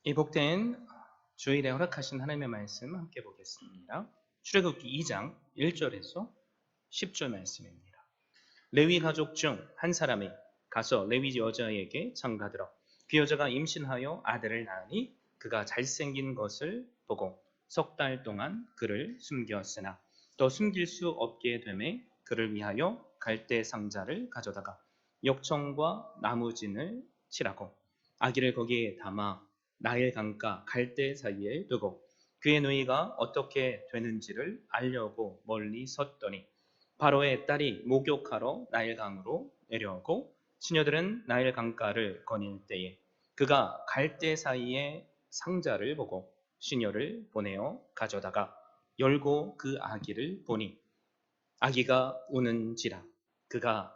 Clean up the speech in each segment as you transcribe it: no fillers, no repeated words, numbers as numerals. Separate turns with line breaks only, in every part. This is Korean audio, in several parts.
이 복된 주일에 허락하신 하나님의 말씀 함께 보겠습니다. 출애굽기 2장 1절에서 10절 말씀입니다. 레위 가족 중 한 사람이 가서 레위 여자에게 장가들어 그 여자가 임신하여 아들을 낳으니 그가 잘생긴 것을 보고 석 달 동안 그를 숨겼으나 더 숨길 수 없게 되매 그를 위하여 갈대 상자를 가져다가 역청과 나무진을 칠하고 아기를 거기에 담아 나일 강가 갈대 사이에 두고 그의 누이가 어떻게 되는지를 알려고 멀리 섰더니 바로의 딸이 목욕하러 나일강으로 내려오고 시녀들은 나일 강가를 거닐 때에 그가 갈대 사이에 상자를 보고 시녀를 보내어 가져다가 열고 그 아기를 보니 아기가 우는지라 그가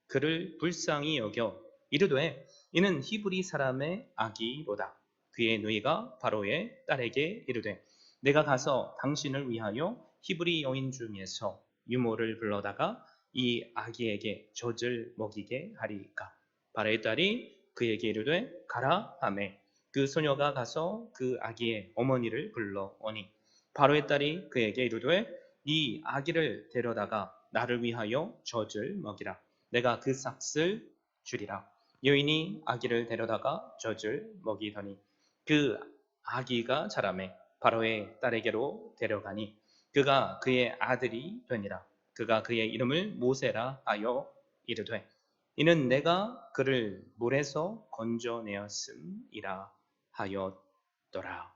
그를 불쌍히 여겨 이르되 이는 히브리 사람의 아기로다. 그의 누이가 바로의 딸에게 이르되 내가 가서 당신을 위하여 히브리 여인 중에서 유모를 불러다가 이 아기에게 젖을 먹이게 하리까. 바로의 딸이 그에게 이르되 가라 하매 그 소녀가 가서 그 아기의 어머니를 불러오니 바로의 딸이 그에게 이르되 이 아기를 데려다가 나를 위하여 젖을 먹이라. 내가 그 삭을 주리라. 여인이 아기를 데려다가 젖을 먹이더니 그 아기가 자라매 바로의 딸에게로 데려가니 그가 그의 아들이 되니라. 그가 그의 이름을 모세라 하여 이르되 이는 내가 그를 물에서 건져내었음이라 하였더라.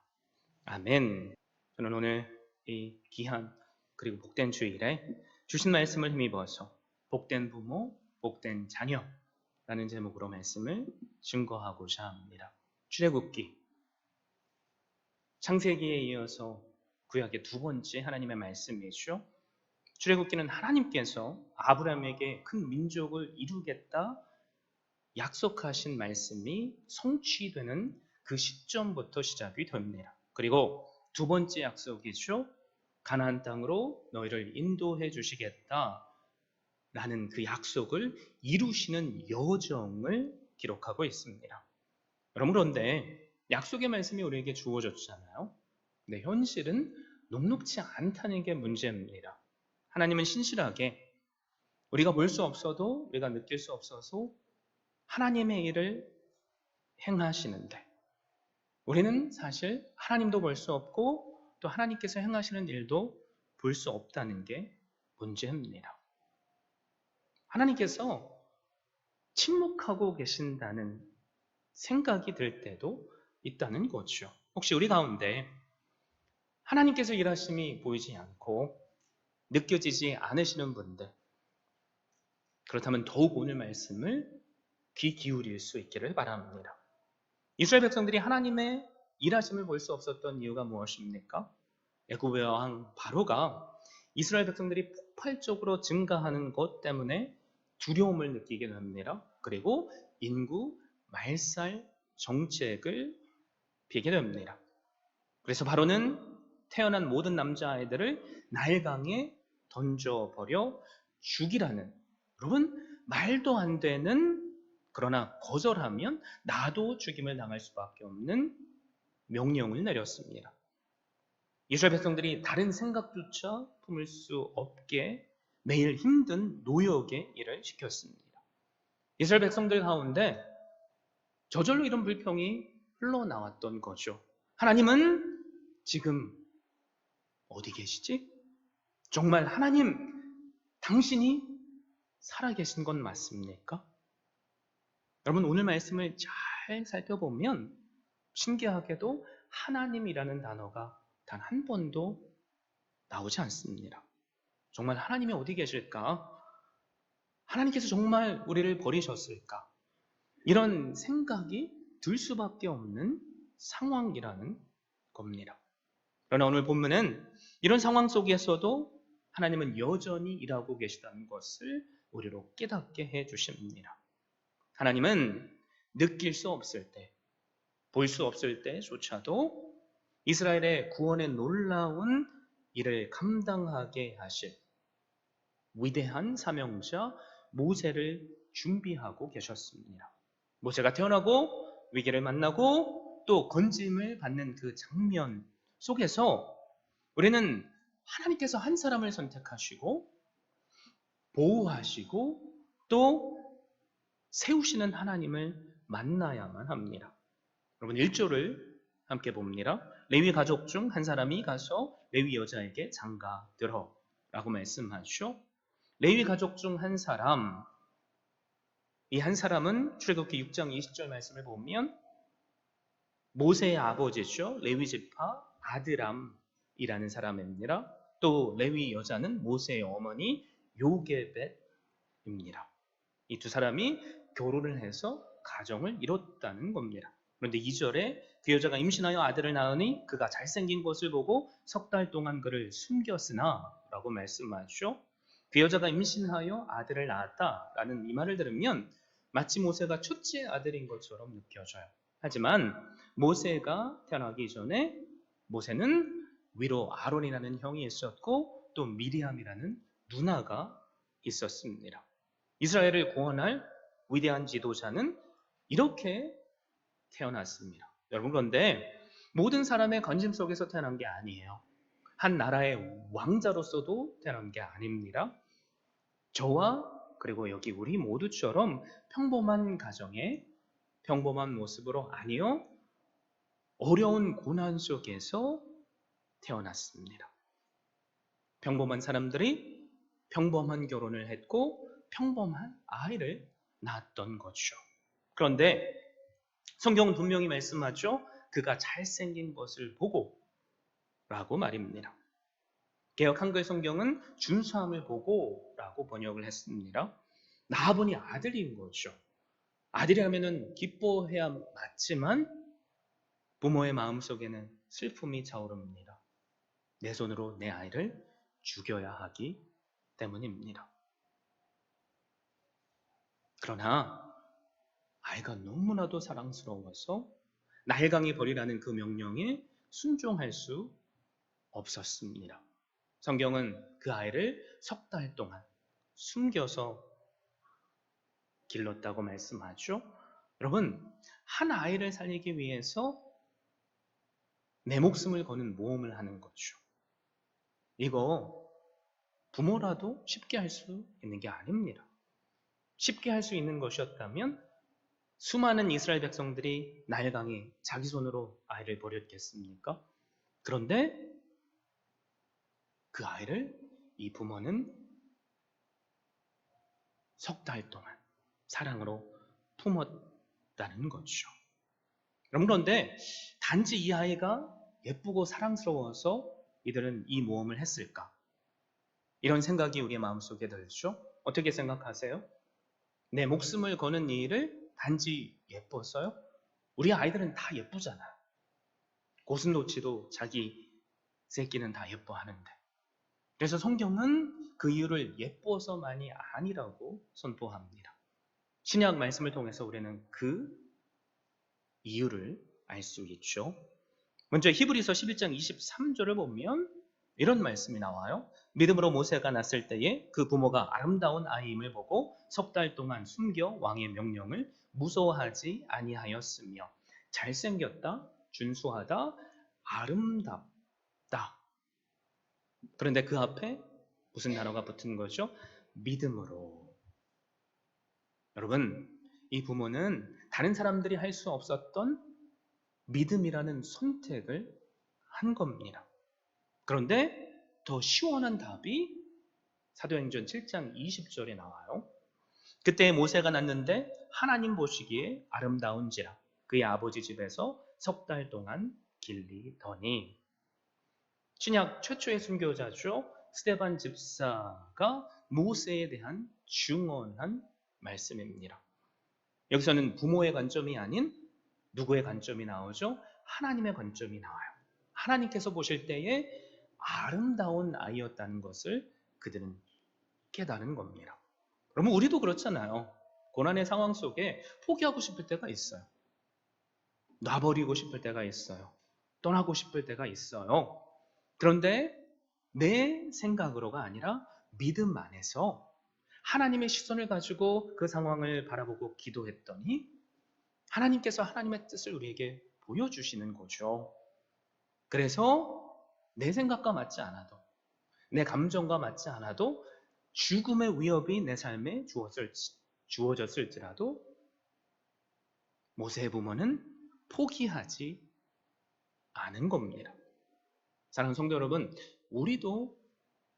아멘. 저는 오늘 이 귀한 그리고 복된 주일에 주신 말씀을 힘입어서 복된 부모, 복된 자녀라는 제목으로 말씀을 증거하고자 합니다. 출애굽기 창세기에 이어서 구약의 두 번째 하나님의 말씀이죠. 출애굽기는 하나님께서 아브라함에게 큰 민족을 이루겠다 약속하신 말씀이 성취되는 그 시점부터 시작이 됩니다. 그리고 두 번째 약속이죠. 가나안 땅으로 너희를 인도해 주시겠다 라는 그 약속을 이루시는 여정을 기록하고 있습니다. 여러분, 그런데 약속의 말씀이 우리에게 주어졌잖아요. 근데 현실은 녹록지 않다는 게 문제입니다. 하나님은 신실하게 우리가 볼 수 없어도 우리가 느낄 수 없어서 하나님의 일을 행하시는데 우리는 사실 하나님도 볼 수 없고 또 하나님께서 행하시는 일도 볼 수 없다는 게 문제입니다. 하나님께서 침묵하고 계신다는 생각이 들 때도 있다는 거죠. 혹시 우리 가운데 하나님께서 일하심이 보이지 않고 느껴지지 않으시는 분들, 그렇다면 더욱 오늘 말씀을 귀 기울일 수 있기를 바랍니다. 이스라엘 백성들이 하나님의 일하심을 볼 수 없었던 이유가 무엇입니까? 애굽의 왕 바로가 이스라엘 백성들이 폭발적으로 증가하는 것 때문에 두려움을 느끼게 됩니다. 그리고 인구 말살 정책을 피게 됩니다. 그래서 바로는 태어난 모든 남자아이들을 나일강에 던져버려 죽이라는, 여러분, 말도 안 되는, 그러나 거절하면 나도 죽임을 당할 수밖에 없는 명령을 내렸습니다. 이스라엘 백성들이 다른 생각조차 품을 수 없게 매일 힘든 노역의 일을 시켰습니다. 이스라엘 백성들 가운데 저절로 이런 불평이 흘러나왔던 거죠. 하나님은 지금 어디 계시지? 정말 하나님, 당신이 살아계신 건 맞습니까? 여러분, 오늘 말씀을 잘 살펴보면 신기하게도 하나님이라는 단어가 단 한 번도 나오지 않습니다. 정말 하나님이 어디 계실까? 하나님께서 정말 우리를 버리셨을까? 이런 생각이 들 수밖에 없는 상황이라는 겁니다. 그러나 오늘 본문은 이런 상황 속에서도 하나님은 여전히 일하고 계시다는 것을 우리로 깨닫게 해 주십니다. 하나님은 느낄 수 없을 때, 볼 수 없을 때조차도 이스라엘의 구원의 놀라운 일을 감당하게 하실 위대한 사명자 모세를 준비하고 계셨습니다. 모세가 태어나고 위기를 만나고 또 건짐을 받는 그 장면 속에서 우리는 하나님께서 한 사람을 선택하시고 보호하시고 또 세우시는 하나님을 만나야만 합니다. 여러분 1절을 함께 봅니다. 레위 가족 중 한 사람이 가서 레위 여자에게 장가 들어 라고 말씀하죠. 레위 가족 중 한 사람, 이 한 사람은 출애굽기 6장 20절 말씀을 보면 모세의 아버지죠. 레위 지파 아드람이라는 사람입니다. 또 레위 여자는 모세의 어머니 요게벳입니다. 이 두 사람이 결혼을 해서 가정을 이뤘다는 겁니다. 그런데 2절에 그 여자가 임신하여 아들을 낳으니 그가 잘생긴 것을 보고 석 달 동안 그를 숨겼으나 라고 말씀하죠. 그 여자가 임신하여 아들을 낳았다라는 이 말을 들으면 마치 모세가 첫째 아들인 것처럼 느껴져요. 하지만 모세가 태어나기 전에 모세는 위로 아론이라는 형이 있었고 또 미리암이라는 누나가 있었습니다. 이스라엘을 구원할 위대한 지도자는 이렇게 태어났습니다. 여러분, 그런데 모든 사람의 건짐 속에서 태어난 게 아니에요. 한 나라의 왕자로서도 태어난 게 아닙니다. 저와 그리고 여기 우리 모두처럼 평범한 가정의 평범한 모습으로 아니요, 어려운 고난 속에서 태어났습니다. 평범한 사람들이 평범한 결혼을 했고 평범한 아이를 낳았던 거죠. 그런데 성경은 분명히 말씀하죠. 그가 잘생긴 것을 보고 라고 말입니다. 개역 한글 성경은 준수함을 보고 라고 번역을 했습니다. 낳아보니 아들인 거죠. 아들이라면 기뻐해야 맞지만 부모의 마음속에는 슬픔이 차오릅니다. 내 손으로 내 아이를 죽여야 하기 때문입니다. 그러나 아이가 너무나도 사랑스러워서 나일강에 버리라는 그 명령에 순종할 수 없었습니다. 성경은 그 아이를 석 달 동안 숨겨서 길렀다고 말씀하죠. 여러분, 한 아이를 살리기 위해서 내 목숨을 거는 모험을 하는 거죠. 이거 부모라도 쉽게 할 수 있는 게 아닙니다. 쉽게 할 수 있는 것이었다면 수많은 이스라엘 백성들이 나일강에 자기 손으로 아이를 버렸겠습니까? 그런데 그 아이를 이 부모는 석 달 동안 사랑으로 품었다는 거죠. 그런데 단지 이 아이가 예쁘고 사랑스러워서 이들은 이 모험을 했을까? 이런 생각이 우리의 마음속에 들죠. 어떻게 생각하세요? 내 목숨을 거는 이 일을 단지 예뻐서요? 우리 아이들은 다 예쁘잖아. 고슴도치도 자기 새끼는 다 예뻐하는데. 그래서 성경은 그 이유를 예뻐서만이 아니라고 선포합니다. 신약 말씀을 통해서 우리는 그 이유를 알 수 있죠. 먼저 히브리서 11장 23절을 보면 이런 말씀이 나와요. 믿음으로 모세가 났을 때에 그 부모가 아름다운 아이임을 보고 석 달 동안 숨겨 왕의 명령을 무서워하지 아니하였으며 잘생겼다, 준수하다, 아름답다. 그런데 그 앞에 무슨 단어가 붙은 거죠? 믿음으로. 여러분, 이 부모는 다른 사람들이 할 수 없었던 믿음이라는 선택을 한 겁니다. 그런데 더 시원한 답이 사도행전 7장 20절에 나와요. 그때 모세가 났는데 하나님 보시기에 아름다운지라 그의 아버지 집에서 석 달 동안 길리더니. 신약 최초의 순교자죠. 스데반 집사가 모세에 대한 중언한 말씀입니다. 여기서는 부모의 관점이 아닌 누구의 관점이 나오죠? 하나님의 관점이 나와요. 하나님께서 보실 때에 아름다운 아이였다는 것을 그들은 깨달은 겁니다. 그러면 우리도 그렇잖아요. 고난의 상황 속에 포기하고 싶을 때가 있어요. 놔버리고 싶을 때가 있어요. 떠나고 싶을 때가 있어요. 그런데 내 생각으로가 아니라 믿음 안에서 하나님의 시선을 가지고 그 상황을 바라보고 기도했더니 하나님께서 하나님의 뜻을 우리에게 보여주시는 거죠. 그래서 내 생각과 맞지 않아도, 내 감정과 맞지 않아도 죽음의 위협이 내 삶에 주어졌을지라도 모세의 부모는 포기하지 않은 겁니다. 사랑하는 성도 여러분, 우리도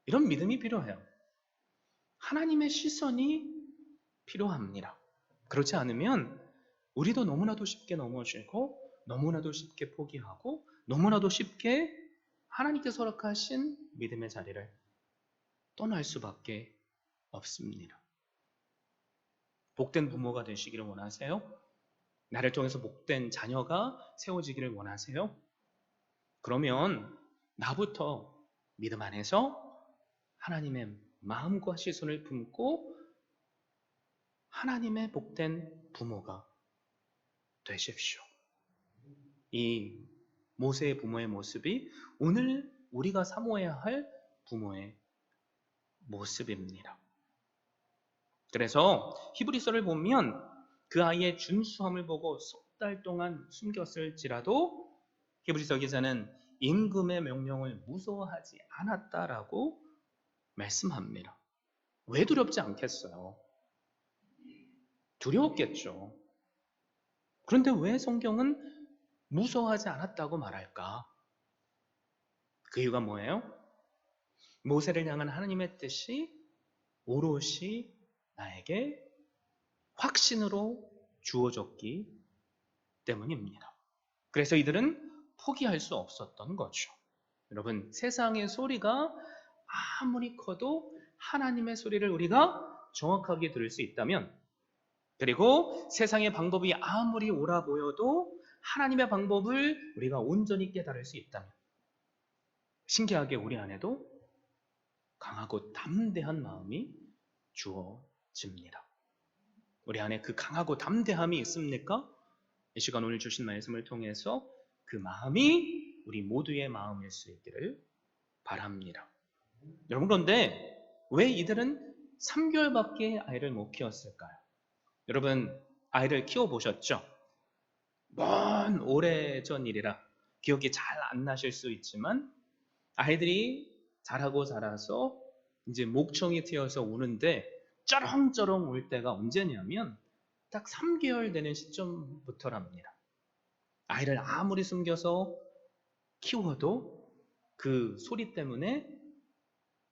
이런 믿음이 필요해요. 하나님의 시선이 필요합니다. 그렇지 않으면 우리도 너무나도 쉽게 넘어지고 너무나도 쉽게 포기하고 너무나도 쉽게 하나님께서 허락하신 믿음의 자리를 떠날 수밖에 없습니다. 복된 부모가 되시기를 원하세요? 나를 통해서 복된 자녀가 세워지기를 원하세요? 그러면 나부터 믿음 안에서 하나님의 마음과 시선을 품고 하나님의 복된 부모가 되십시오. 이 모세의 부모의 모습이 오늘 우리가 사모해야 할 부모의 모습입니다. 그래서 히브리서를 보면 그 아이의 준수함을 보고 석 달 동안 숨겼을지라도 히브리서 기자는 임금의 명령을 무서워하지 않았다라고 말씀합니다. 왜 두렵지 않겠어요? 두려웠겠죠. 그런데 왜 성경은 무서워하지 않았다고 말할까? 그 이유가 뭐예요? 모세를 향한 하나님의 뜻이 오롯이 나에게 확신으로 주어졌기 때문입니다. 그래서 이들은 포기할 수 없었던 거죠. 여러분, 세상의 소리가 아무리 커도 하나님의 소리를 우리가 정확하게 들을 수 있다면, 그리고 세상의 방법이 아무리 옳아 보여도 하나님의 방법을 우리가 온전히 깨달을 수 있다면, 신기하게 우리 안에도 강하고 담대한 마음이 주어집니다. 우리 안에 그 강하고 담대함이 있습니까? 이 시간 오늘 주신 말씀을 통해서 그 마음이 우리 모두의 마음일 수 있기를 바랍니다. 여러분, 그런데 왜 이들은 3개월밖에 아이를 못 키웠을까요? 여러분, 아이를 키워보셨죠? 먼 오래전 일이라 기억이 잘 안 나실 수 있지만 아이들이 자라고 자라서 이제 목청이 튀어서 우는데 쩌렁쩌렁 울 때가 언제냐면 딱 3개월 되는 시점부터랍니다. 아이를 아무리 숨겨서 키워도 그 소리 때문에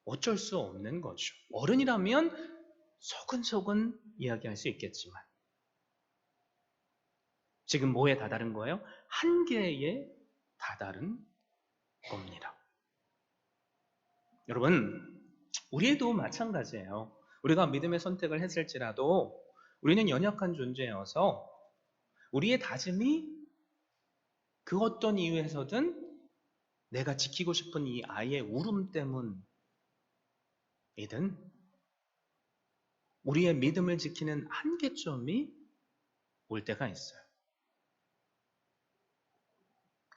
어쩔 수 없는 거죠. 어른이라면 소근소근 이야기할 수 있겠지만 지금 뭐에 다다른 거예요? 한계에 다다른 겁니다. 여러분, 우리도 마찬가지예요. 우리가 믿음의 선택을 했을지라도 우리는 연약한 존재여서 우리의 다짐이 그 어떤 이유에서든 내가 지키고 싶은 이 아이의 울음 때문이든 우리의 믿음을 지키는 한계점이 올 때가 있어요.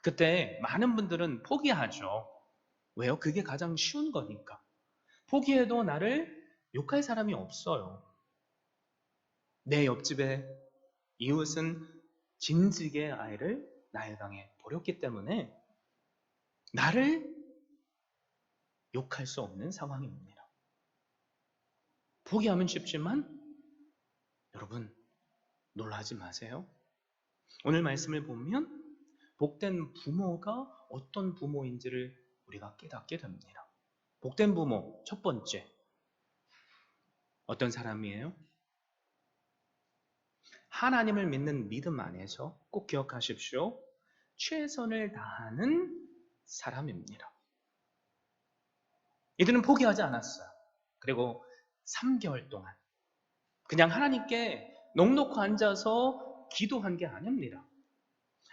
그때 많은 분들은 포기하죠. 왜요? 그게 가장 쉬운 거니까. 포기해도 나를 욕할 사람이 없어요. 내 옆집에 이웃은 진즉에 아이를 나일강에 버렸기 때문에 나를 욕할 수 없는 상황입니다. 포기하면 쉽지만 여러분, 놀라지 마세요. 오늘 말씀을 보면 복된 부모가 어떤 부모인지를 우리가 깨닫게 됩니다. 복된 부모, 첫 번째, 어떤 사람이에요? 하나님을 믿는 믿음 안에서 꼭 기억하십시오. 최선을 다하는 사람입니다. 이들은 포기하지 않았어요. 그리고 3개월 동안 그냥 하나님께 넋놓고 앉아서 기도한 게 아닙니다.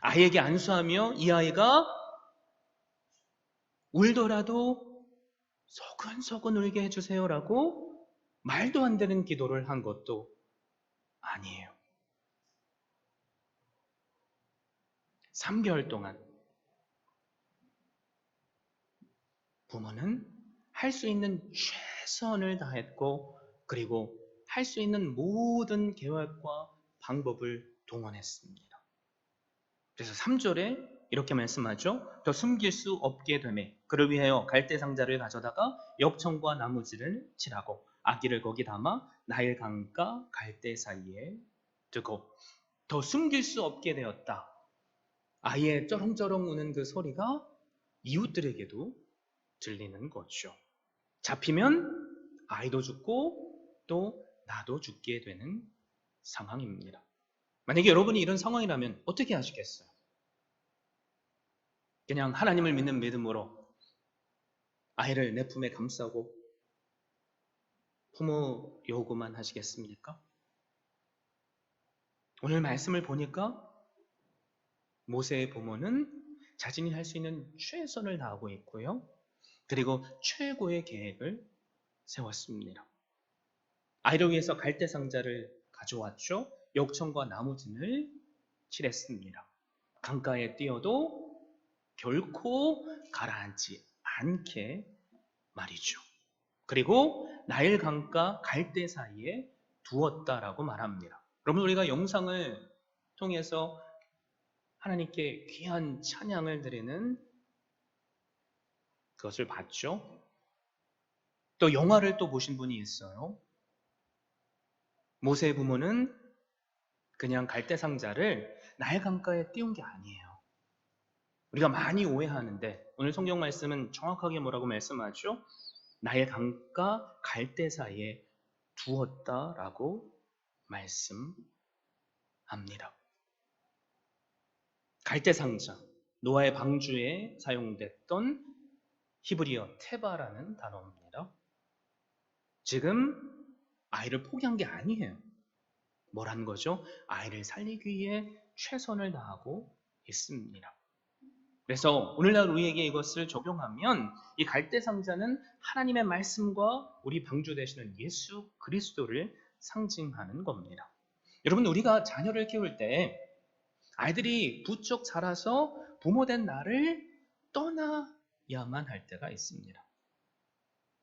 아이에게 안수하며 이 아이가 울더라도 소근소근 울게 해주세요라고 말도 안 되는 기도를 한 것도 아니에요. 3개월 동안 부모는 할 수 있는 최선을 다했고 그리고 할 수 있는 모든 계획과 방법을 동원했습니다. 그래서 3절에 이렇게 말씀하죠. 더 숨길 수 없게 되매 그를 위하여 갈대 상자를 가져다가 역청과 나무지를 칠하고 아기를 거기 담아 나일 강과 갈대 사이에 두고 더 숨길 수 없게 되었다. 아이의 쩌렁쩌렁 우는 그 소리가 이웃들에게도 들리는 거죠. 잡히면 아이도 죽고 또 나도 죽게 되는 상황입니다. 만약에 여러분이 이런 상황이라면 어떻게 하시겠어요? 그냥 하나님을 믿는 믿음으로 아이를 내 품에 감싸고 부모 요구만 하시겠습니까? 오늘 말씀을 보니까 모세의 부모는 자신이 할 수 있는 최선을 다하고 있고요. 그리고 최고의 계획을 세웠습니다. 아이를 위해서 갈대 상자를 가져왔죠. 역청과 나무진을 칠했습니다. 강가에 뛰어도 결코 가라앉지 않게 말이죠. 그리고 나일 강과 갈대 사이에 두었다라고 말합니다. 여러분, 우리가 영상을 통해서 하나님께 귀한 찬양을 드리는 그것을 봤죠. 또 영화를 또 보신 분이 있어요. 모세의 부모는 그냥 갈대 상자를 나일 강가에 띄운 게 아니에요. 우리가 많이 오해하는데 오늘 성경 말씀은 정확하게 뭐라고 말씀하죠? 나일 강과 갈대 사이에 두었다라고 말씀합니다. 갈대 상자, 노아의 방주에 사용됐던 히브리어 테바라는 단어입니다. 지금 아이를 포기한 게 아니에요. 뭐라는 거죠? 아이를 살리기 위해 최선을 다하고 있습니다. 그래서 오늘날 우리에게 이것을 적용하면 이 갈대 상자는 하나님의 말씀과 우리 방주 되시는 예수 그리스도를 상징하는 겁니다. 여러분, 우리가 자녀를 키울 때 아이들이 부쩍 자라서 부모된 나를 떠나야만 할 때가 있습니다.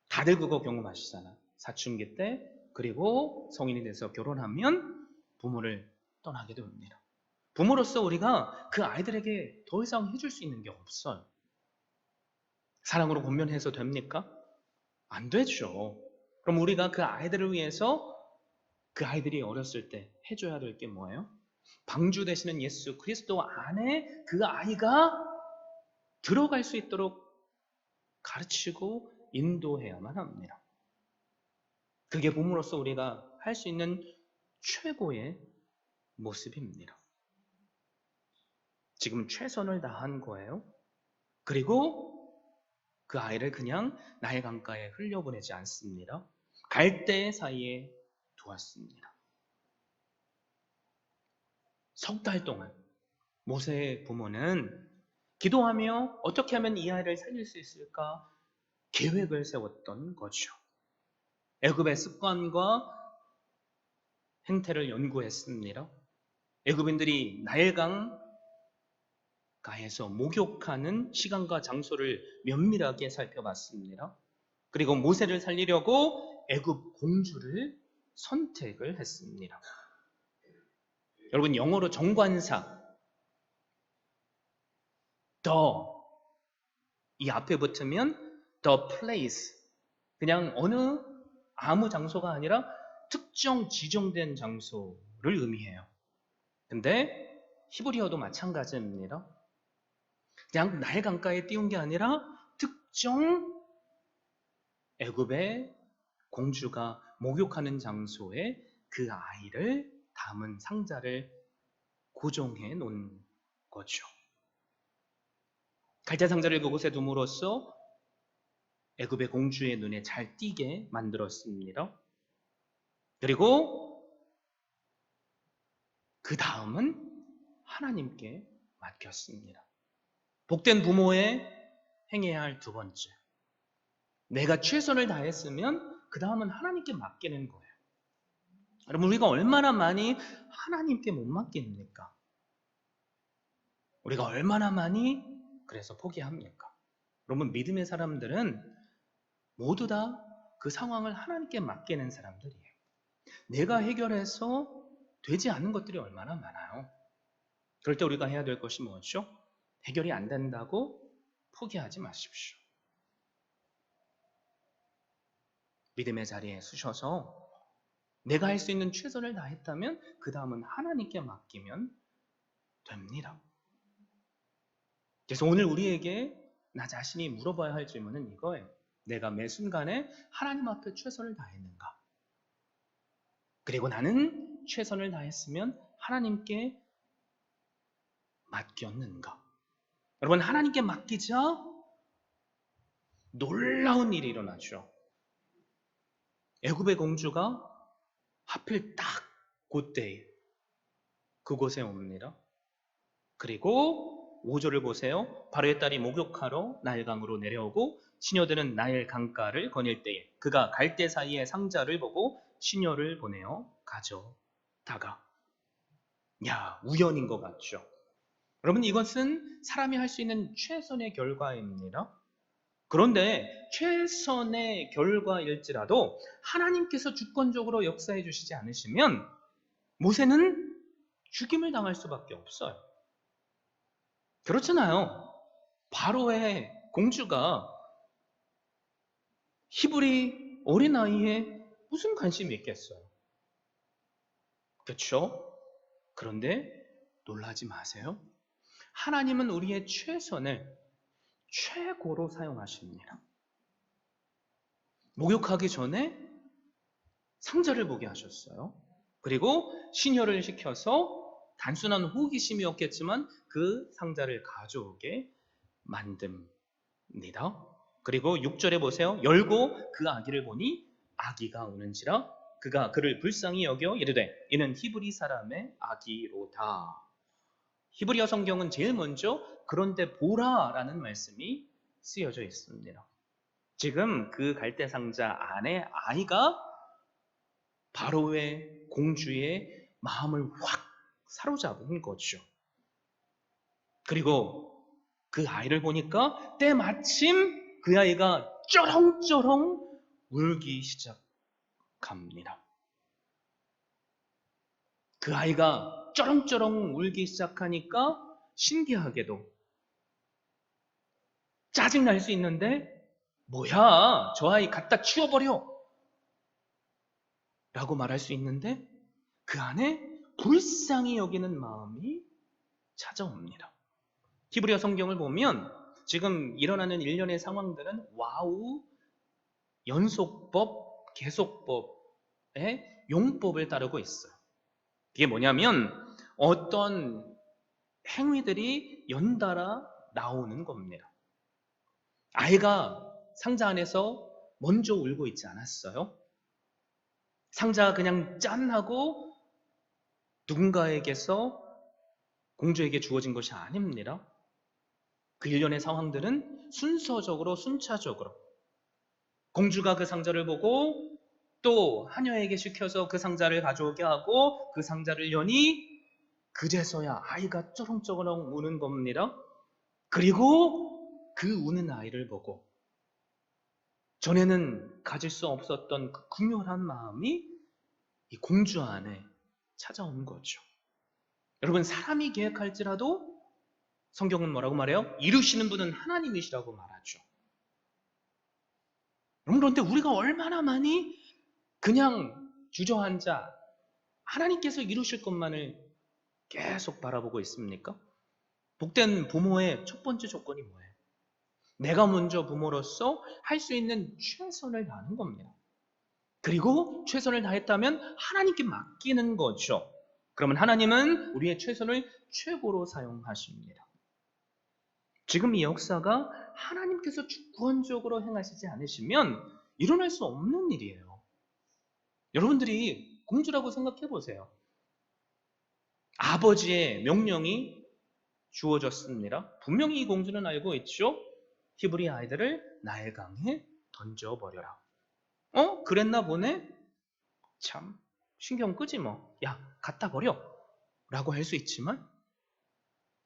다들 그거 경험하시잖아. 사춘기 때, 그리고 성인이 돼서 결혼하면 부모를 떠나게 됩니다. 부모로서 우리가 그 아이들에게 더 이상 해줄 수 있는 게 없어요. 사랑으로 권면해서 됩니까? 안 되죠. 그럼 우리가 그 아이들을 위해서 그 아이들이 어렸을 때 해줘야 될 게 뭐예요? 방주 되시는 예수 그리스도 안에 그 아이가 들어갈 수 있도록 가르치고 인도해야만 합니다. 그게 부모로서 우리가 할 수 있는 최고의 모습입니다. 지금 최선을 다한 거예요. 그리고 그 아이를 그냥 나의 강가에 흘려보내지 않습니다. 갈대 사이에 두었습니다. 석 달 동안 모세의 부모는 기도하며 어떻게 하면 이 아이를 살릴 수 있을까 계획을 세웠던 거죠. 애굽의 습관과 행태를 연구했습니다. 애굽인들이 나일강 가에서 목욕하는 시간과 장소를 면밀하게 살펴봤습니다. 그리고 모세를 살리려고 애굽 공주를 선택을 했습니다. 여러분, 영어로 정관사 이 앞에 붙으면 the place, 그냥 아무 장소가 아니라 특정 지정된 장소를 의미해요. 근데 히브리어도 마찬가지입니다. 그냥 나일 강가에 띄운 게 아니라 특정 애굽의 공주가 목욕하는 장소에 그 아이를 담은 상자를 고정해 놓은 거죠. 갈대 상자를 그곳에 둠으로써 애굽의 공주의 눈에 잘 띄게 만들었습니다. 그리고 그 다음은 하나님께 맡겼습니다. 복된 부모의 행해야 할 두 번째, 내가 최선을 다했으면 그 다음은 하나님께 맡기는 거예요. 여러분, 우리가 얼마나 많이 하나님께 못 맡깁니까? 우리가 얼마나 많이 그래서 포기합니까? 여러분, 믿음의 사람들은 모두 다 그 상황을 하나님께 맡기는 사람들이에요. 내가 해결해서 되지 않는 것들이 얼마나 많아요. 그럴 때 우리가 해야 될 것이 뭐죠? 해결이 안 된다고 포기하지 마십시오. 믿음의 자리에 서셔서 내가 할 수 있는 최선을 다했다면 그 다음은 하나님께 맡기면 됩니다. 그래서 오늘 우리에게 나 자신이 물어봐야 할 질문은 이거예요. 내가 매 순간에 하나님 앞에 최선을 다했는가? 그리고 나는 최선을 다했으면 하나님께 맡겼는가? 여러분, 하나님께 맡기자 놀라운 일이 일어나죠. 애굽의 공주가 하필 딱 그때에 그곳에 옵니다. 그리고 5절을 보세요. 바로의 딸이 목욕하러 나일강으로 내려오고 시녀들은 나일 강가를 거닐 때에 그가 갈대 사이에 상자를 보고 시녀를 보내어 가져다가. 야, 우연인 것 같죠? 여러분, 이것은 사람이 할 수 있는 최선의 결과입니다. 그런데 최선의 결과일지라도 하나님께서 주권적으로 역사해 주시지 않으시면 모세는 죽임을 당할 수밖에 없어요. 그렇잖아요. 바로의 공주가 히브리 어린아이에 무슨 관심이 있겠어요? 그렇죠? 그런데 놀라지 마세요. 하나님은 우리의 최선을 최고로 사용하십니다. 목욕하기 전에 상자를 보게 하셨어요. 그리고 시녀를 시켜서 단순한 호기심이었겠지만 그 상자를 가져오게 만듭니다. 그리고 6절에 보세요. 열고 그 아기를 보니 아기가 우는지라 그가 그를 불쌍히 여겨 이르되 이는 히브리 사람의 아기로다. 히브리어 성경은 제일 먼저 그런데 보라라는 말씀이 쓰여져 있습니다. 지금 그 갈대 상자 안에 아이가 바로의 공주의 마음을 확 사로잡은 거죠. 그리고 그 아이를 보니까 때마침 그 아이가 쩌렁쩌렁 울기 시작합니다. 그 아이가 쩌렁쩌렁 울기 시작하니까 신기하게도 짜증날 수 있는데 뭐야, 저 아이 갖다 치워버려 라고 말할 수 있는데 그 안에 불쌍히 여기는 마음이 찾아옵니다. 히브리어 성경을 보면 지금 일어나는 일련의 상황들은 와우, 연속법, 계속법의 용법을 따르고 있어요. 이게 뭐냐면 어떤 행위들이 연달아 나오는 겁니다. 아이가 상자 안에서 먼저 울고 있지 않았어요. 상자가 그냥 짠 하고 누군가에게서 공주에게 주어진 것이 아닙니다. 그 일련의 상황들은 순서적으로 순차적으로 공주가 그 상자를 보고 또 하녀에게 시켜서 그 상자를 가져오게 하고 그 상자를 여니 그제서야 아이가 쩌렁쩌렁 우는 겁니다. 그리고 그 우는 아이를 보고 전에는 가질 수 없었던 그 궁혈한 마음이 이 공주 안에 찾아온 거죠. 여러분, 사람이 계획할지라도 성경은 뭐라고 말해요? 이루시는 분은 하나님이시라고 말하죠. 그런데 우리가 얼마나 많이 그냥 주저앉아 하나님께서 이루실 것만을 계속 바라보고 있습니까? 복된 부모의 첫 번째 조건이 뭐예요? 내가 먼저 부모로서 할 수 있는 최선을 다하는 겁니다. 그리고 최선을 다했다면 하나님께 맡기는 거죠. 그러면 하나님은 우리의 최선을 최고로 사용하십니다. 지금 이 역사가 하나님께서 주권적으로 행하시지 않으시면 일어날 수 없는 일이에요. 여러분들이 공주라고 생각해 보세요. 아버지의 명령이 주어졌습니다. 분명히 이 공주는 알고 있죠. 히브리 아이들을 나일강에 던져버려라. 그랬나 보네? 참 신경 끄지 뭐. 야, 갖다 버려 라고 할 수 있지만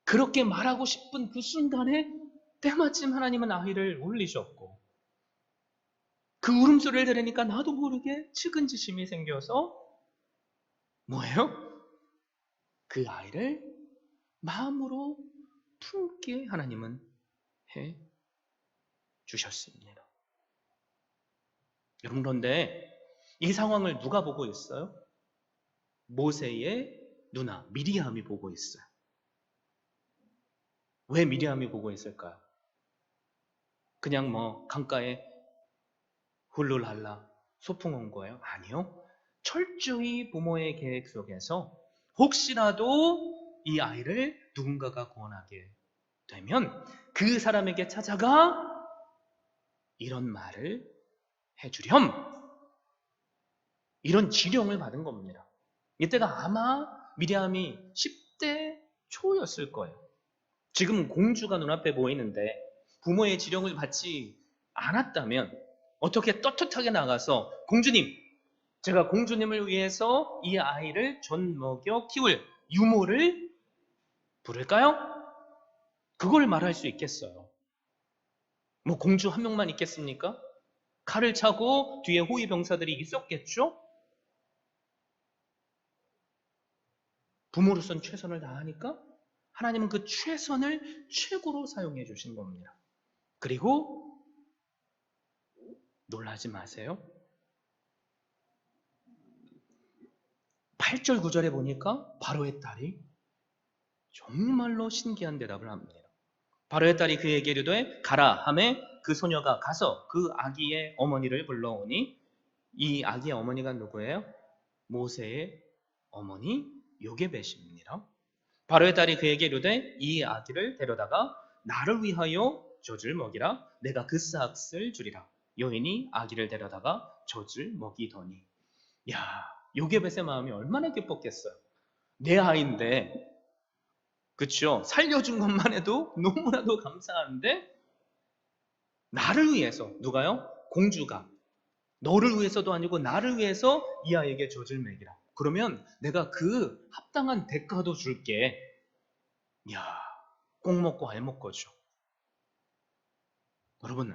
그렇게 말하고 싶은 그 순간에 때마침 하나님은 아이를 올리셨고 그 울음소리를 들으니까 나도 모르게 측은지심이 생겨서 뭐예요? 그 아이를 마음으로 품게 하나님은 해 주셨습니다. 여러분, 그런데 이 상황을 누가 보고 있어요? 모세의 누나 미리암이 보고 있어요. 왜 미리암이 보고 있을까요? 그냥 강가에 훌룰할라 소풍 온 거예요? 아니요. 철저히 부모의 계획 속에서 혹시라도 이 아이를 누군가가 구원하게 되면 그 사람에게 찾아가 이런 말을 해주렴, 이런 지령을 받은 겁니다. 이때가 아마 미리암이 10대 초였을 거예요. 지금 공주가 눈앞에 보이는데 부모의 지령을 받지 않았다면 어떻게 떳떳하게 나가서 공주님, 제가 공주님을 위해서 이 아이를 젖 먹여 키울 유모를 부를까요? 그걸 말할 수 있겠어요. 공주 한 명만 있겠습니까? 칼을 차고 뒤에 호위 병사들이 있었겠죠? 부모로선 최선을 다하니까 하나님은 그 최선을 최고로 사용해 주신 겁니다. 그리고 놀라지 마세요. 8절 9절에 보니까 바로의 딸이 정말로 신기한 대답을 합니다. 바로의 딸이 그에게 이르되 가라 하매 그 소녀가 가서 그 아기의 어머니를 불러오니 이 아기의 어머니가 누구예요? 모세의 어머니 요게벳입니다. 바로의 딸이 그에게 이르되 이 아기를 데려다가 나를 위하여 젖을 먹이라. 내가 그 싹을 주리라. 여인이 아기를 데려다가 젖을 먹이더니, 야, 요게벳의 마음이 얼마나 기뻤겠어요. 내 아이인데, 그쵸? 살려준 것만 해도 너무나도 감사한데 나를 위해서, 누가요? 공주가 너를 위해서도 아니고 나를 위해서 이 아이에게 젖을 먹이라. 그러면 내가 그 합당한 대가도 줄게. 야, 꼭 먹고 알 먹거죠. 여러분,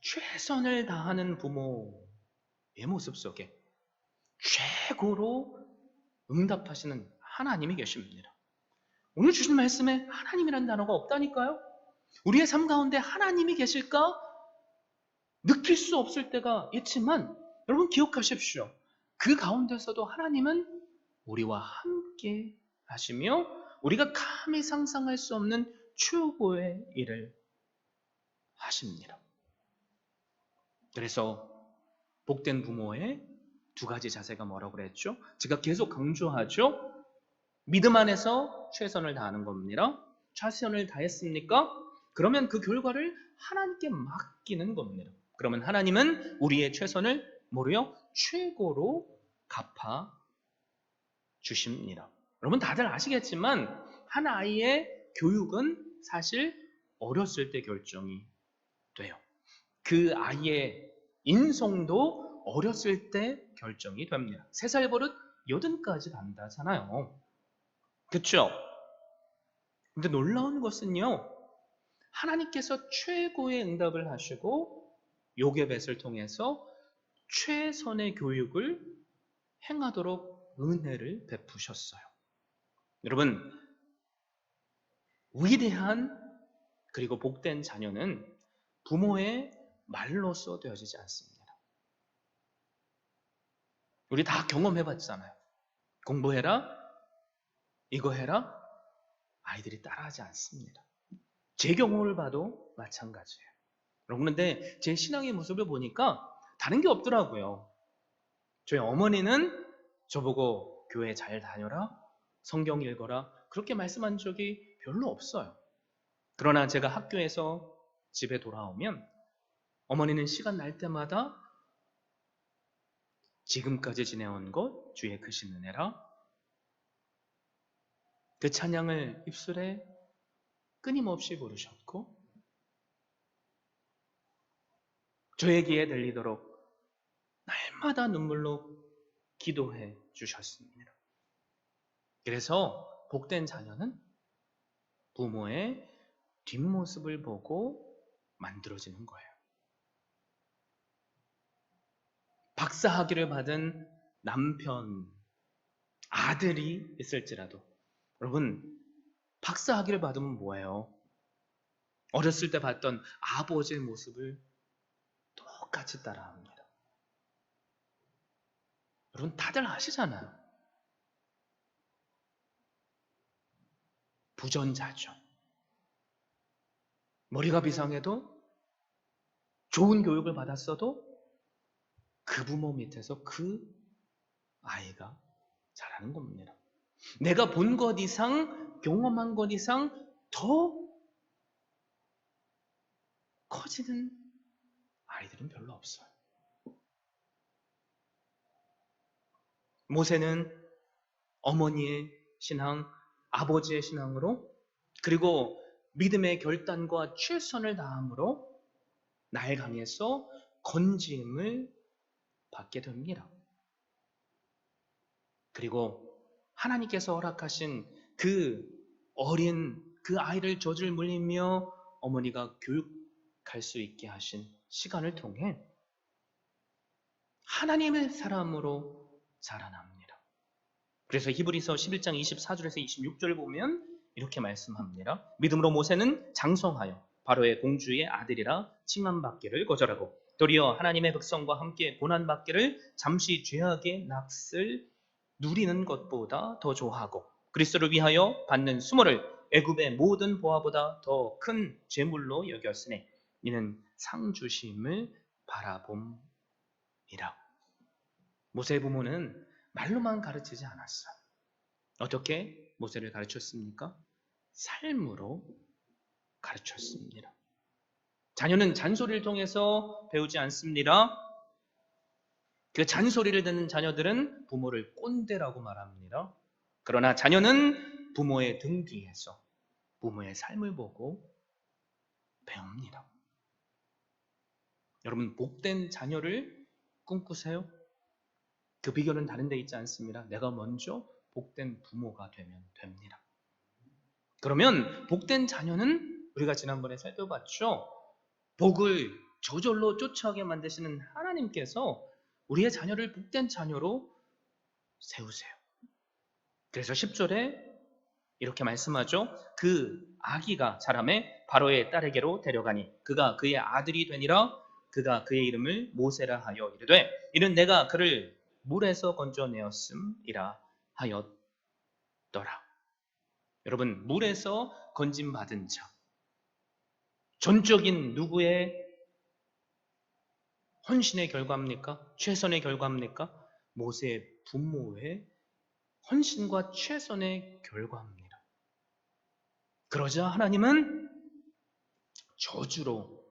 최선을 다하는 부모의 모습 속에 최고로 응답하시는 하나님이 계십니다. 오늘 주신 말씀에 하나님이라는 단어가 없다니까요. 우리의 삶 가운데 하나님이 계실까? 느낄 수 없을 때가 있지만 여러분 기억하십시오. 그 가운데서도 하나님은 우리와 함께 하시며 우리가 감히 상상할 수 없는 최고의 일을 하십니다. 그래서 복된 부모의 두 가지 자세가 뭐라고 그랬죠? 제가 계속 강조하죠. 믿음 안에서 최선을 다하는 겁니다. 최선을 다했습니까? 그러면 그 결과를 하나님께 맡기는 겁니다. 그러면 하나님은 우리의 최선을 뭐로요? 최고로 갚아 주십니다. 여러분 다들 아시겠지만 한 아이의 교육은 사실 어렸을 때 결정이 돼요. 그 아이의 인성도 어렸을 때 결정이 됩니다. 3살 버릇 80까지 간다잖아요. 그렇죠? 근데 놀라운 것은요. 하나님께서 최고의 응답을 하시고 요게벳을 통해서 최선의 교육을 행하도록 은혜를 베푸셨어요. 여러분, 위대한 그리고 복된 자녀는 부모의 말로써 되어지지 않습니다. 우리 다 경험해봤잖아요. 공부해라, 이거 해라, 아이들이 따라하지 않습니다. 제 경험을 봐도 마찬가지예요. 여러분, 근데 제 신앙의 모습을 보니까 다른 게 없더라고요. 저희 어머니는 저보고 교회 잘 다녀라, 성경 읽어라, 그렇게 말씀한 적이 별로 없어요. 그러나 제가 학교에서 집에 돌아오면 어머니는 시간 날 때마다 지금까지 지내온 것 주의 크신 은혜라, 그 찬양을 입술에 끊임없이 부르셨고 저에게 들리도록 날마다 눈물로 기도해 주셨습니다. 그래서 복된 자녀는 부모의 뒷모습을 보고 만들어지는 거예요. 박사학위를 받은 남편, 아들이 있을지라도 여러분 박사학위를 받으면 뭐예요? 어렸을 때 봤던 아버지의 모습을 똑같이 따라합니다. 여러분 다들 아시잖아요. 부전자죠. 머리가 비상해도 좋은 교육을 받았어도 그 부모 밑에서 그 아이가 자라는 겁니다. 내가 본 것 이상, 경험한 것 이상 더 커지는 아이들은 별로 없어요. 모세는 어머니의 신앙, 아버지의 신앙으로 그리고 믿음의 결단과 최선을 다함으로 나일강에서 건짐을 받게 됩니다. 그리고 하나님께서 허락하신 그 어린 그 아이를 젖을 물리며 어머니가 교육할 수 있게 하신 시간을 통해 하나님의 사람으로 자라납니다. 그래서 히브리서 11장 24절에서 26절을 보면 이렇게 말씀합니다. 믿음으로 모세는 장성하여 바로의 공주의 아들이라 칭함받기를 거절하고 도리어 하나님의 백성과 함께 고난받기를 잠시 죄악의 낙을 누리는 것보다 더 좋아하고 그리스도를 위하여 받는 수모를 애굽의 모든 보화보다 더 큰 재물로 여겼으니 이는 상 주심을 바라봄이라. 모세의 부모는 말로만 가르치지 않았어요. 어떻게 모세를 가르쳤습니까? 삶으로 가르쳤습니다. 자녀는 잔소리를 통해서 배우지 않습니다. 그 잔소리를 듣는 자녀들은 부모를 꼰대라고 말합니다. 그러나 자녀는 부모의 등 뒤에서 부모의 삶을 보고 배웁니다. 여러분 복된 자녀를 꿈꾸세요? 그 비결은 다른 데 있지 않습니다. 내가 먼저 복된 부모가 되면 됩니다. 그러면 복된 자녀는 우리가 지난번에 살펴봤죠. 복을 저절로 쫓아오게 만드시는 하나님께서 우리의 자녀를 복된 자녀로 세우세요. 그래서 10절에 이렇게 말씀하죠. 그 아기가 자라매 바로의 딸에게로 데려가니 그가 그의 아들이 되니라. 그가 그의 이름을 모세라 하여 이르되 이는 내가 그를 물에서 건져내었음이라 하였더라. 여러분 물에서 건짐받은 자, 전적인 누구의 헌신의 결과입니까? 최선의 결과입니까? 모세의 부모의 헌신과 최선의 결과입니다. 그러자 하나님은 저주로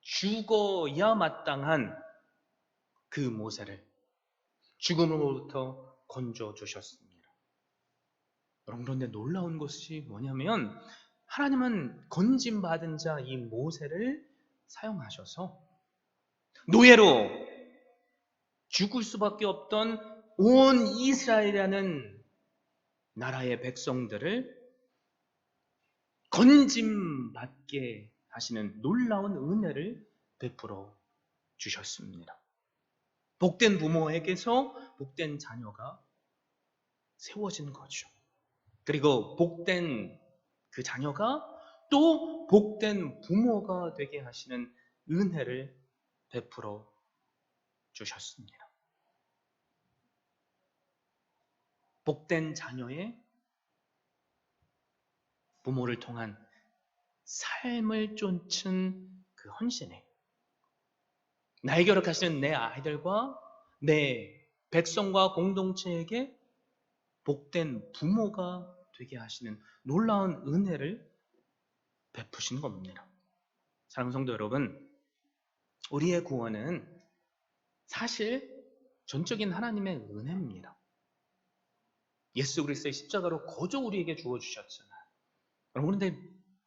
죽어야 마땅한 그 모세를 죽음으로부터 건져주셨습니다. 여러분 그런데 놀라운 것이 뭐냐면 하나님은 건짐받은 자 이 모세를 사용하셔서 노예로 죽을 수밖에 없던 온 이스라엘이라는 나라의 백성들을 건짐받게 하시는 놀라운 은혜를 베풀어 주셨습니다. 복된 부모에게서 복된 자녀가 세워진 거죠. 그리고 복된 그 자녀가 또 복된 부모가 되게 하시는 은혜를 베풀어 주셨습니다. 복된 자녀의 부모를 통한 삶을 쫓은 그 헌신에 나에게 허락하시는 내 아이들과 내 백성과 공동체에게 복된 부모가 되게 하시는 놀라운 은혜를 베푸신 겁니다. 사랑하는 성도 여러분, 우리의 구원은 사실 전적인 하나님의 은혜입니다. 예수 그리스도의 십자가로 거저 우리에게 주어주셨잖아요. 여러분 그런데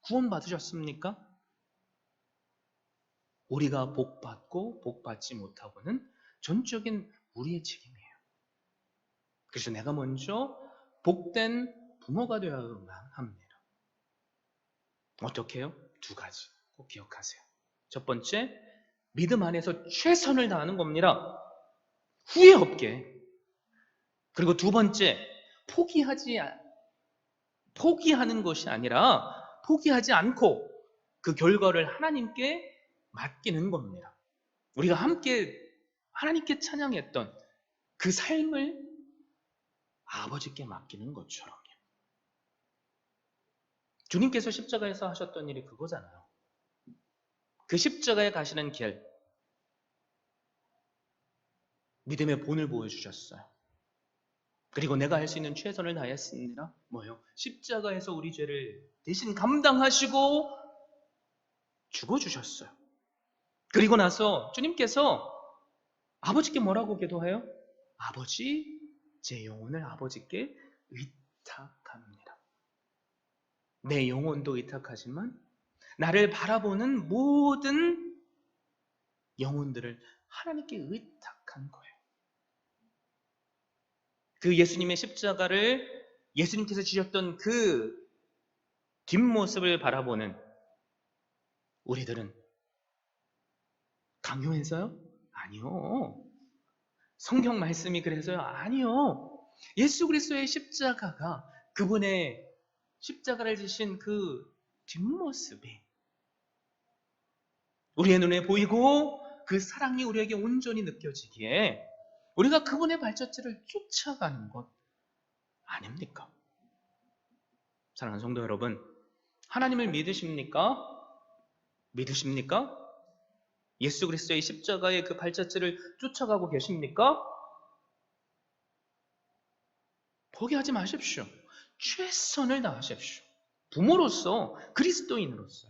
구원 받으셨습니까? 우리가 복받고 복받지 못하고는 전적인 우리의 책임이에요. 그래서 내가 먼저 복된 부모가 되어야만 합니다. 어떻게 해요? 두 가지 꼭 기억하세요. 첫 번째, 믿음 안에서 최선을 다하는 겁니다. 후회 없게. 그리고 두 번째, 포기하는 것이 아니라 포기하지 않고 그 결과를 하나님께 맡기는 겁니다. 우리가 함께 하나님께 찬양했던 그 삶을 아버지께 맡기는 것처럼요. 주님께서 십자가에서 하셨던 일이 그거잖아요. 그 십자가에 가시는 길, 믿음의 본을 보여주셨어요. 그리고 내가 할 수 있는 최선을 다했습니다. 뭐요? 십자가에서 우리 죄를 대신 감당하시고 죽어주셨어요. 그리고 나서 주님께서 아버지께 뭐라고 기도해요? 아버지, 제 영혼을 아버지께 의탁합니다. 내 영혼도 의탁하지만 나를 바라보는 모든 영혼들을 하나님께 의탁한 거예요. 그 예수님의 십자가를 예수님께서 지셨던 그 뒷모습을 바라보는 우리들은 강요해서요? 아니요. 성경 말씀이 그래서요? 아니요. 예수 그리스도의 십자가가 그분의 십자가를 지신 그 뒷모습이 우리의 눈에 보이고 그 사랑이 우리에게 온전히 느껴지기에 우리가 그분의 발자취를 쫓아가는 것 아닙니까? 사랑하는 성도 여러분, 하나님을 믿으십니까? 믿으십니까? 예수 그리스도의 십자가의 그 발자취를 쫓아가고 계십니까? 포기하지 마십시오. 최선을 다하십시오. 부모로서, 그리스도인으로서.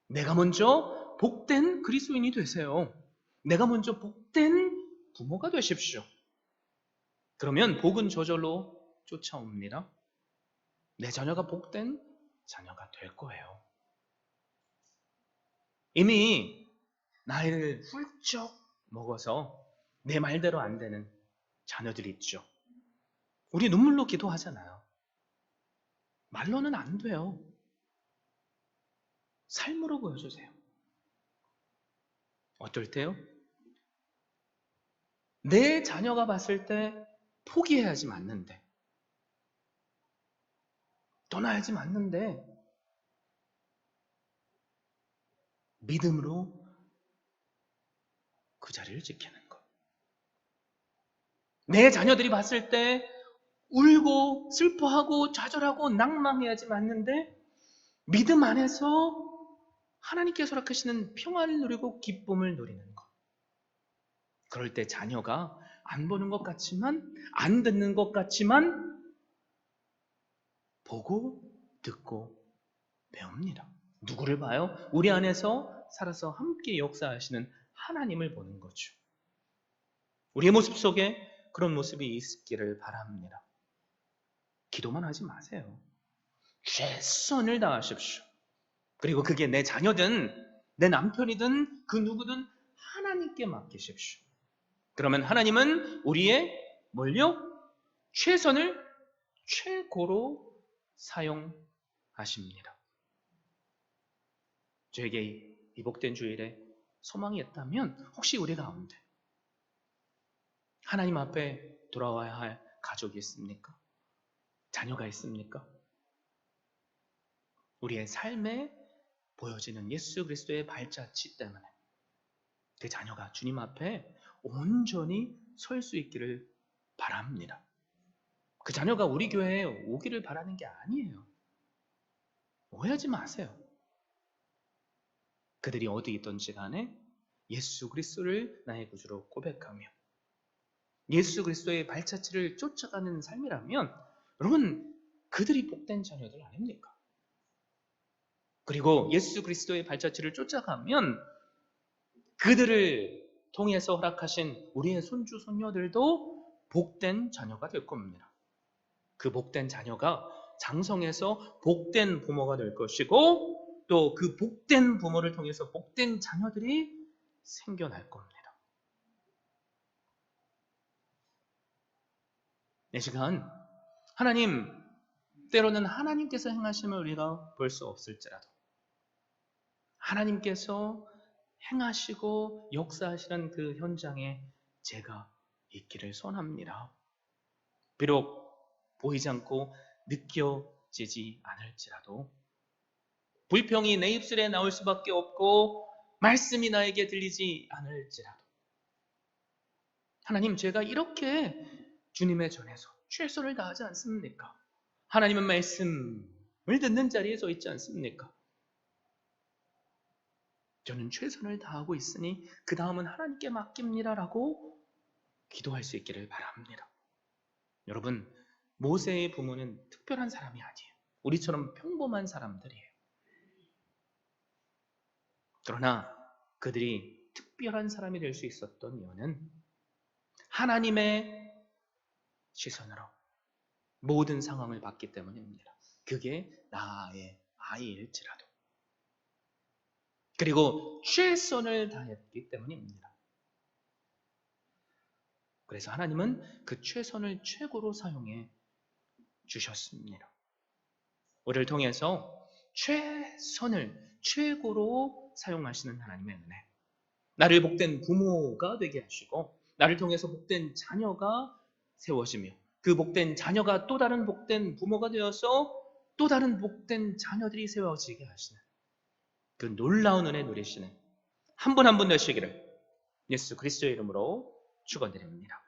내가 먼저 복된 그리스도인이 되세요. 내가 먼저 복된 부모가 되십시오. 그러면 복은 저절로 쫓아옵니다. 내 자녀가 복된 자녀가 될 거예요. 이미 나이를 훌쩍 먹어서 내 말대로 안 되는 자녀들이 있죠. 우리 눈물로 기도하잖아요. 말로는 안 돼요. 삶으로 보여주세요. 어떨 때요? 내 자녀가 봤을 때 포기해야지 맞는데, 떠나야지 맞는데, 믿음으로 그 자리를 지키는 것. 내 자녀들이 봤을 때 울고 슬퍼하고 좌절하고 낭망해야지 맞는데, 믿음 안에서 하나님께서 허락하시는 평안을 누리고 기쁨을 누리는 것. 그럴 때 자녀가 안 보는 것 같지만, 안 듣는 것 같지만 보고 듣고 배웁니다. 누구를 봐요? 우리 안에서 살아서 함께 역사하시는 하나님을 보는 거죠. 우리의 모습 속에 그런 모습이 있기를 바랍니다. 기도만 하지 마세요. 최선을 다하십시오. 그리고 그게 내 자녀든 내 남편이든 그 누구든 하나님께 맡기십시오. 그러면 하나님은 우리의 뭘요? 최선을 최고로 사용하십니다. 저에게 이 복된 주일에 소망이 있다면 혹시 우리 가운데 하나님 앞에 돌아와야 할 가족이 있습니까? 자녀가 있습니까? 우리의 삶에 보여지는 예수 그리스도의 발자취 때문에 그 자녀가 주님 앞에 온전히 설 수 있기를 바랍니다. 그 자녀가 우리 교회에 오기를 바라는 게 아니에요. 오해하지 마세요. 그들이 어디 있든지 간에 예수 그리스도를 나의 구주로 고백하며 예수 그리스도의 발자취를 쫓아가는 삶이라면 여러분 그들이 복된 자녀들 아닙니까? 그리고 예수 그리스도의 발자취를 쫓아가면 그들을 통해서 허락하신 우리의 손주 손녀들도 복된 자녀가 될 겁니다. 그 복된 자녀가 장성해서 복된 부모가 될 것이고 또 그 복된 부모를 통해서 복된 자녀들이 생겨날 겁니다. 이 시간 하나님 때로는 하나님께서 행하심을 우리가 볼 수 없을지라도 하나님께서 행하시고 역사하시는 그 현장에 제가 있기를 소원합니다. 비록 보이지 않고 느껴지지 않을지라도, 불평이 내 입술에 나올 수밖에 없고 말씀이 나에게 들리지 않을지라도, 하나님, 제가 이렇게 주님의 전에서 최선을 다하지 않습니까? 하나님은 말씀을 듣는 자리에 서 있지 않습니까? 저는 최선을 다하고 있으니 그 다음은 하나님께 맡깁니다라고 기도할 수 있기를 바랍니다. 여러분, 모세의 부모는 특별한 사람이 아니에요. 우리처럼 평범한 사람들이에요. 그러나 그들이 특별한 사람이 될 수 있었던 이유는 하나님의 시선으로 모든 상황을 봤기 때문입니다. 그게 나의 아이일지라도. 그리고 최선을 다했기 때문입니다. 그래서 하나님은 그 최선을 최고로 사용해 주셨습니다. 우리를 통해서 최선을 최고로 사용하시는 하나님의 은혜. 나를 복된 부모가 되게 하시고 나를 통해서 복된 자녀가 세워지며 그 복된 자녀가 또 다른 복된 부모가 되어서 또 다른 복된 자녀들이 세워지게 하시는 그 놀라운 은혜 누리시는 한 분 한 분 되시기를 예수 그리스도의 이름으로 축원드립니다.